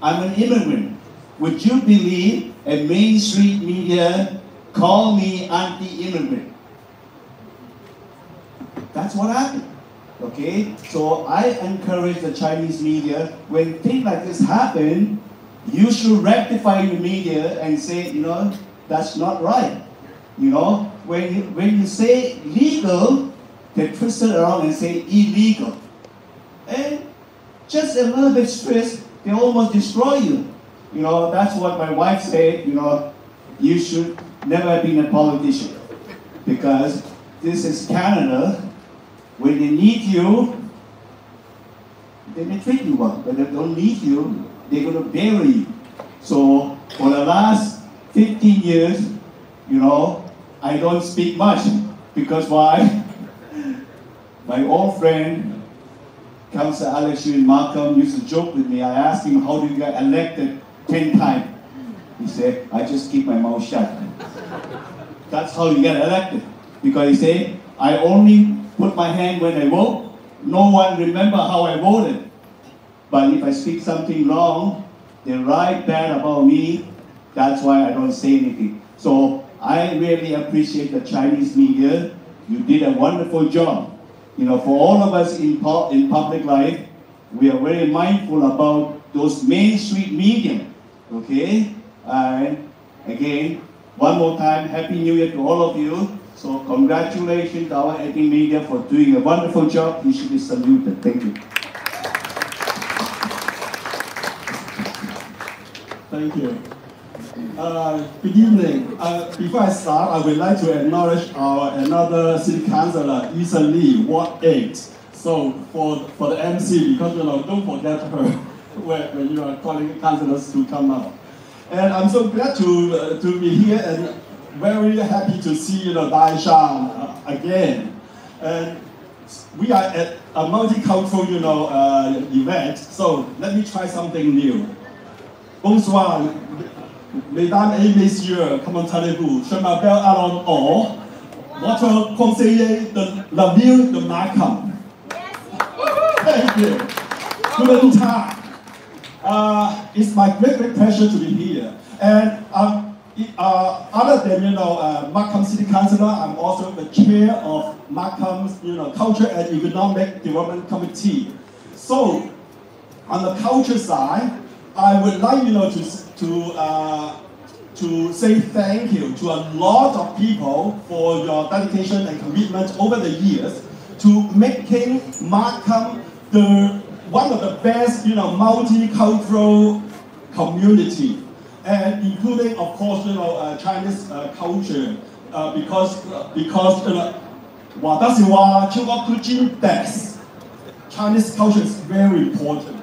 I'm an immigrant. Would you believe a mainstream media call me anti-immigrant? That's what happened. Okay, so I encourage the Chinese media, when things like this happen, you should rectify the media and say, you know, that's not right. You know, when you say legal, they twist it around and say illegal. And just a little bit stress, they almost destroy you. You know, that's what my wife said, you know, you should never have been a politician. Because this is Canada. When they need you, they may treat you well. But if they don't need you, they're going to bury you. So for the last 15 years, you know, I don't speak much. Because why? My old friend, Councillor Alex Yuen Markham, used to joke with me. I asked him, how do you get elected 10 times? He said, I just keep my mouth shut. That's how you get elected. Because he said, I only put my hand when I vote. No one remember how I voted. But if I speak something wrong, they write bad about me. That's why I don't say anything. So I really appreciate the Chinese media. You did a wonderful job. You know, for all of us in public life, we are very mindful about those mainstream media. Okay? And again, one more time, Happy New Year to all of you. So congratulations to our editing media for doing a wonderful job. You should be saluted. Thank you. Thank you. Good evening. Before I start, I would like to acknowledge our another city councillor, Isa Lee, Ward 8. So for the MC, because you know, don't forget her when you are calling councillors to come out. And I'm so glad to be here and very happy to see Dai Shan again. And we are at a multicultural event, so let me try something new. Bonsoir, mesdames et messieurs, comment allez-vous? Je m'appelle Alan O, votre conseiller de la ville de Markham. Thank you. Guten Tag. It's my great pleasure to be here. And other than Markham City Councillor, I'm also the chair of Markham's Culture and Economic Development Committee. So on the culture side, I would like to say thank you to a lot of people for your dedication and commitment over the years to making Markham one of the best multicultural community, and including of course Chinese culture, because Chinese culture is very important.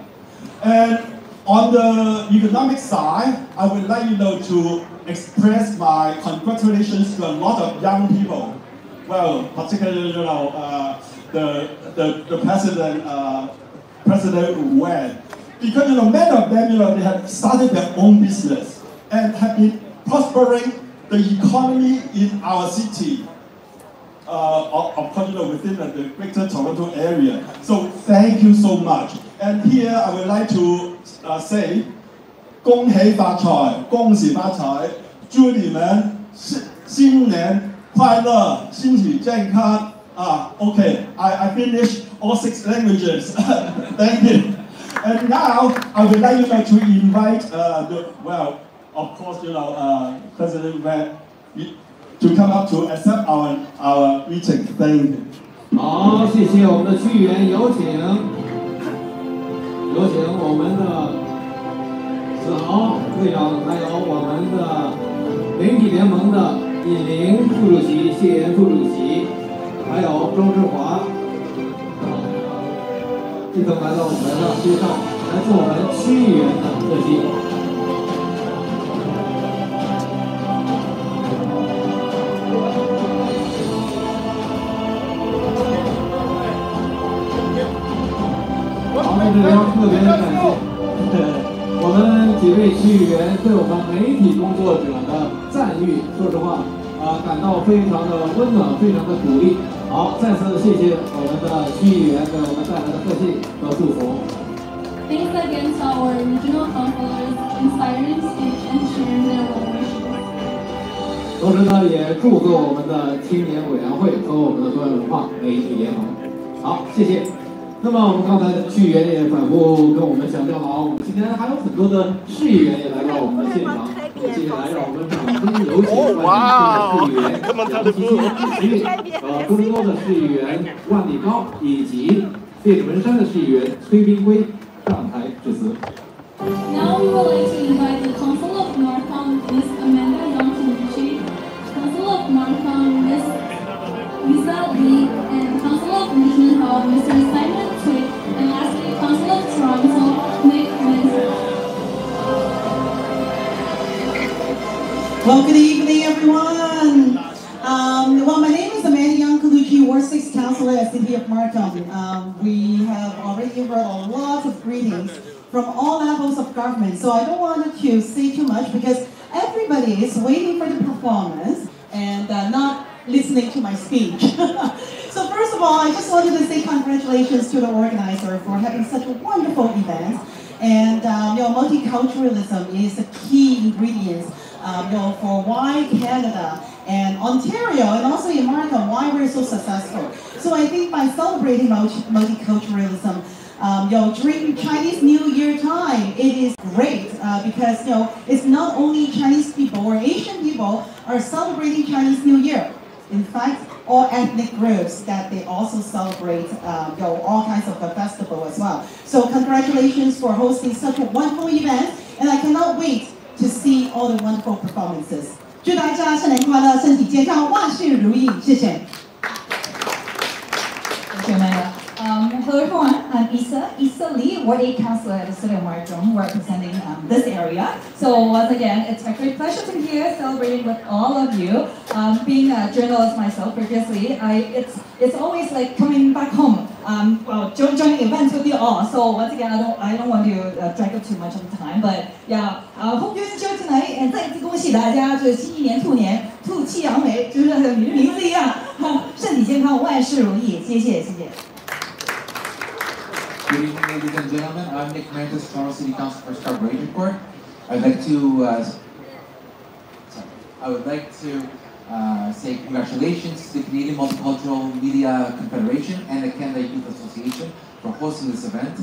And On the economic side, I would like to express my congratulations to a lot of young people. Well, particularly the President Wen, because many of them they have started their own business and have been prospering the economy in our city. Of course, within the Greater Toronto area. So thank you so much. And here I would like to say, 恭喜发财，恭喜发财，祝你们新年快乐，身体健康。Okay, I finished all 6 languages. Thank you. And now I would like to invite of course, President Wen to come up to accept our meeting. Thank you. 好，谢谢我们的区议员，有请我们的子豪会长，还有我们的媒体联盟的尹玲副主席、谢岩副主席，还有周志华，一同来到我们的街上，来自我们区议员的特辑。在这里要特别的感谢我们几位区议员对我们媒体工作者的赞誉，说实话感到非常的温暖，非常的鼓励。好，再次谢谢我们的区议员给我们带来的客气和祝福。Thanks again to our regional councilors, inspiring speech and sharing their well wishes. 同时呢，也祝贺我们的青年委员会和我们的多元文化媒体联盟。好，谢谢。那么我们刚才的区议员也反复跟我们强调了我们今天还有很多的市议员也来到我们的现场。接下来让我们掌声有请欢迎市议员多伦多的市议员万里高以及列文山的市议员崔斌辉上台致辞。Now we would like to invite the Council of Markham, Miss Amanda Young-Kolucci, Council of Markham, Miss Lisa Lee, and Council of Richmond Hall, Mr. Simon Twig, and lastly, Council of Toronto, Nick Windsor. Well, good evening, everyone. Well, my name is Amanda Young-Kolucci, Ward 6 Councillor at City of Markham. We have already heard a lot of greetings from all levels of government, so I don't want to say too much because everybody is waiting for the performance and not listening to my speech. So first of all, I just wanted to say congratulations to the organizer for having such a wonderful event. And multiculturalism is a key ingredient for why Canada and Ontario and also in Markham, why we're so successful. So I think by celebrating multiculturalism, during Chinese New Year time, it is great because it's not only Chinese people or Asian people are celebrating Chinese New Year. In fact, all ethnic groups that they also celebrate all kinds of a festival as well. So congratulations for hosting such a wonderful event, and I cannot wait to see all the wonderful performances. 祝大家新年快乐，身体健康，万事如意，谢谢。Thank you, Amanda. Hello everyone, I'm Issa Lee, Ward 8 Councillor at the City of Markham, representing this area. So once again, it's my great pleasure to be here celebrating with all of you. Being a journalist myself previously, it's always like coming back home. Joining events with you all. So once again, I don't want to drag up too much of the time, but yeah, hope you enjoy tonight. And 再次恭喜大家，就是新一年兔年，兔气扬眉，就是和你的名字一样，身体健康，万事如意。谢谢，谢谢。Good evening, ladies and gentlemen. I'm Nick Mantis, Toronto City Council for Scarborough Report. I would like to say congratulations to the Canadian Multicultural Media Confederation and the Canada Youth Association for hosting this event,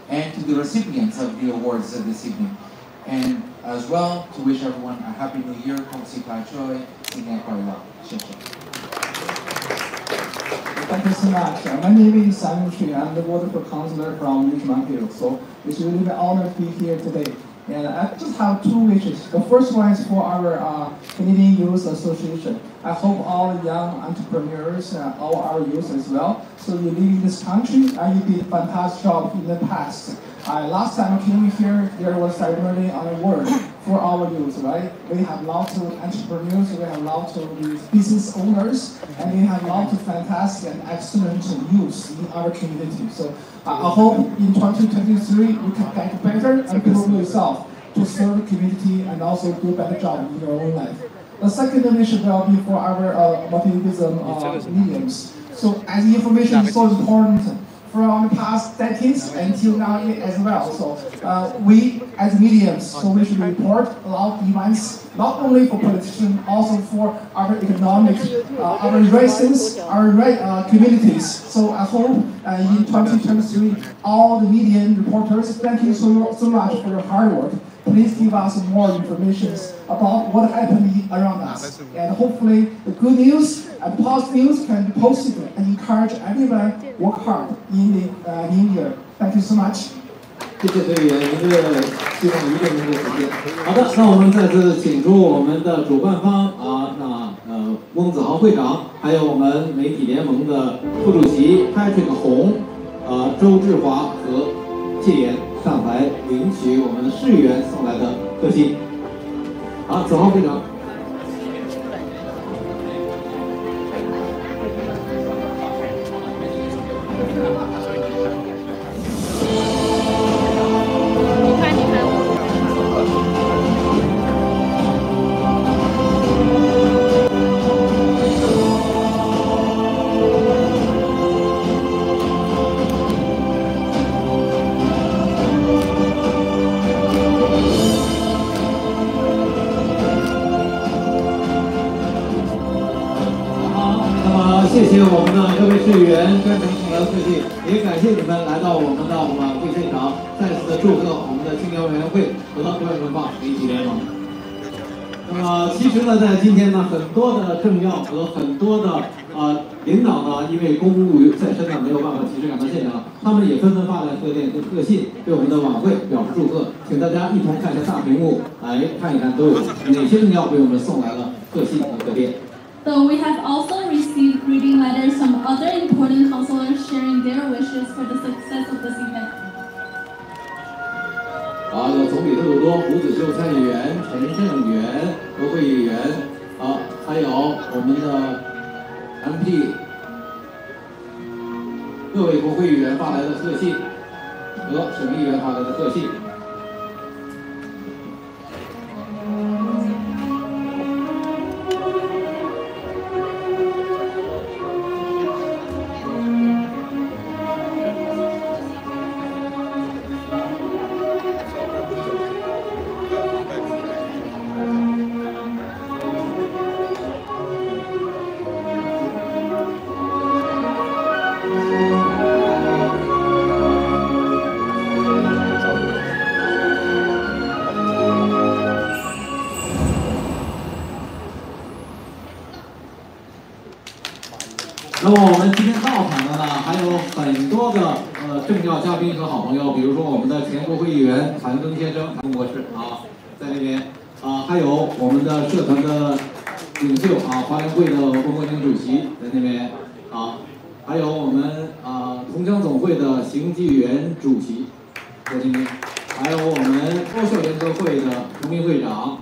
and to the recipients of the awards this evening. And as well, to wish everyone a Happy New Year. Kong Si Pai Choi, Sing Yang Kwai Lao. Thank you so much. My name is Simon Twig. I'm the Waterford Councillor from Richmond Hill. So it's really an honor to be here today. And I just have two wishes. The first one is for our Canadian Youth Association. I hope all young entrepreneurs, all our youth as well, so you live in this country and you did a fantastic job in the past. Last time I came here, there was ceremony on a word for our youth, right? We have lots of entrepreneurs, we have lots of business owners, and we have lots of fantastic and excellent youth in our community. So I hope in 2023 you can get better and prove yourself to serve the community and also do a better job in your own life. The second wish will be for our multilingualism mediums. So as information is so important from the past decades until now as well. So we as mediums, so we should report a lot of events, not only for politicians, also for our economic, our residents, our communities. So I hope in 2023, all the media reporters, thank you so much for your hard work. Please give us more information about what happened around us. And hopefully the good news and positive news can be posted and encourage everyone work hard in the new year. Thank you so much. 谢谢队员，您的希望一个人的时间。好的，那我们再次请出我们的主办方翁子豪会长，还有我们媒体联盟的副主席 Patrick 洪，周志华和谢岩上台领取我们市议员送来的贺信。好，子豪会长。谢谢我们的各位市议员专程送来的贺信，也感谢你们来到我们的晚会现场，再次的祝贺我们的青年委员会和多元文化媒体联盟。那么其实呢，在今天呢，很多的政要和很多的领导呢，因为公务在身呢，没有办法及时赶到现场，他们也纷纷发来贺电和贺信，对我们的晚会表示祝贺。请大家一同看一下大屏幕，来看一看都有哪些政要为我们送来了贺信和贺电。So we have also received greeting letters from other important councillors sharing their wishes for the success of this event. 有总理特鲁多、胡子秀参议员、陈胜元国会议员，还有我们的 MP 各位国会议员发来的贺信和省议员发来的贺信。那么我们今天到场的呢，还有很多的政要嘉宾和好朋友，比如说我们的前国会议员谭庚先生，谭博士在那边还有我们的社团的领袖华联会的翁国宁主席在那边还有我们同乡总会的邢继元主席在那边，还有我们高校联合会的陈明会长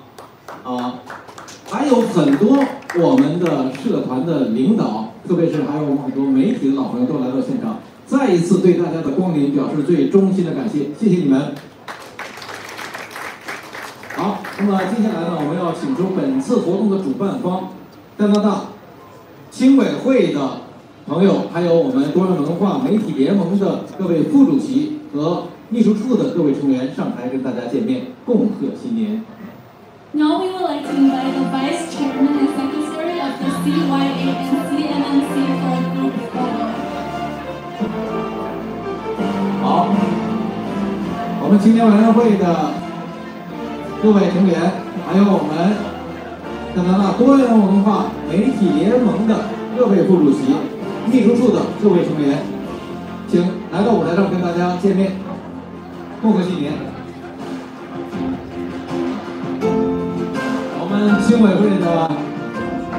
还有很多我们的社团的领导。特别是还有我们很多媒体的老朋友都来到现场，再一次对大家的光临表示最衷心的感谢，谢谢你们。好，那么接下来呢，我们要请出本次活动的主办方加拿大青委会的朋友，还有我们多元文化媒体联盟的各位副主席和秘书处的各位成员上台跟大家见面，共贺新年。Now we would like to invite the Vice Chairman and Secretary of the CYA and CMNC for a group photo. 好，我们青年委员会的各位成员，还有我们加拿大多元文化媒体联盟的各位副主席、秘书处的各位成员，请来到舞台上跟大家见面，共贺新年。们青委会的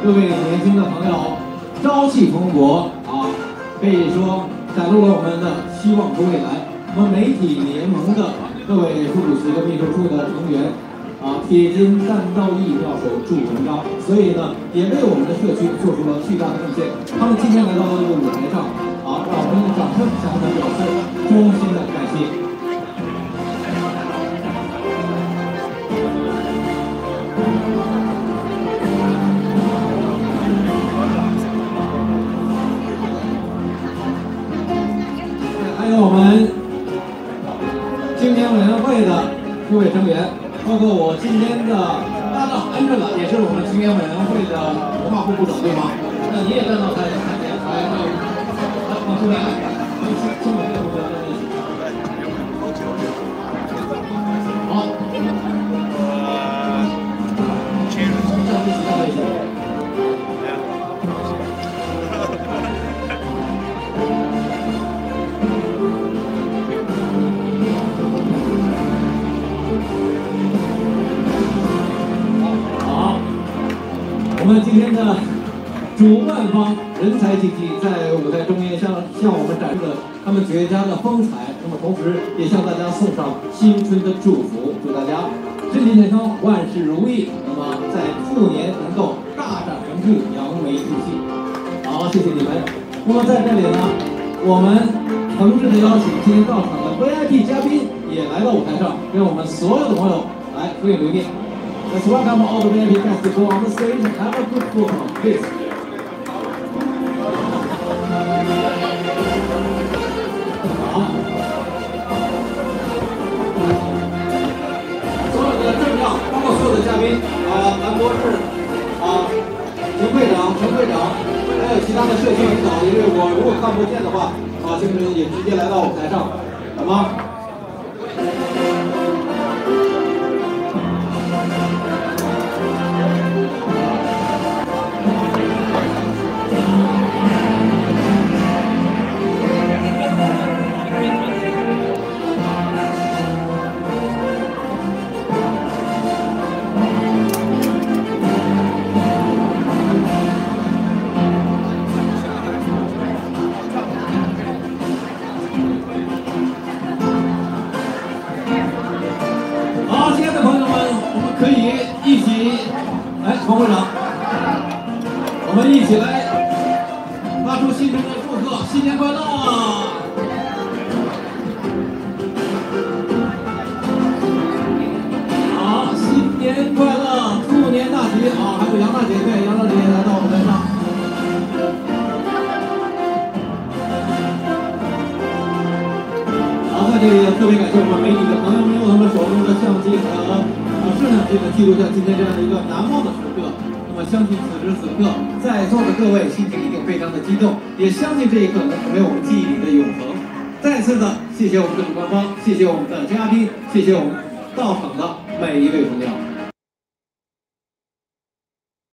各位年轻的朋友，朝气蓬勃啊，可以说展露了我们的希望和未来。我们媒体联盟的各位副主席和秘书处的成员啊，铁金担道义，妙手著文章，所以呢，也为我们的社区做出了巨大的贡献。他们今天来到这个舞台上，啊，让我们用掌声向他们表示衷心的感谢。还有我们青年委员会的诸位成员，包括我今天的搭档Angela，也是我们青年委员会的文化部部长，对吗？那你也站到台前来，往出来，青委会的同学站在一起。好，站在一起。我们今天的主办方人才济济在舞台中间向我们展示了他们绝佳的风采，那么同时也向大家送上新春的祝福，祝大家身体健康，万事如意。那么在兔年能够大展宏图，扬眉吐气。好，谢谢你们。那么在这里呢，我们诚挚的邀请今天到场的 VIP 嘉宾也来到舞台上，跟我们所有的朋友来合影留念。Let's welcome all the VIP guests to go on the stage and have a good photo, please. 好，所有的阵仗，包括所有的嘉宾，兰博士，邢会长、陈会长，还有其他的社区领导，因为我如果看不见的话，请你们也直接来到舞台上，好吗？可以一起来，黄会长，我们一起来发出新春的祝贺，新年快乐！好，新年快乐，兔年大吉！好，还有杨大姐，对，杨大姐也来到舞台上。好，在这里特别感谢我们媒体的朋友们，用他们手中的相机和摄像机记录下今天这样的一个难忘的时刻。那么相信此时此刻在座的各位心情一定非常的激动，也相信这一刻能成为我们记忆里的永恒。再次的谢谢我们的主办方，谢谢我们的嘉宾，谢谢我们到场的每一位朋友。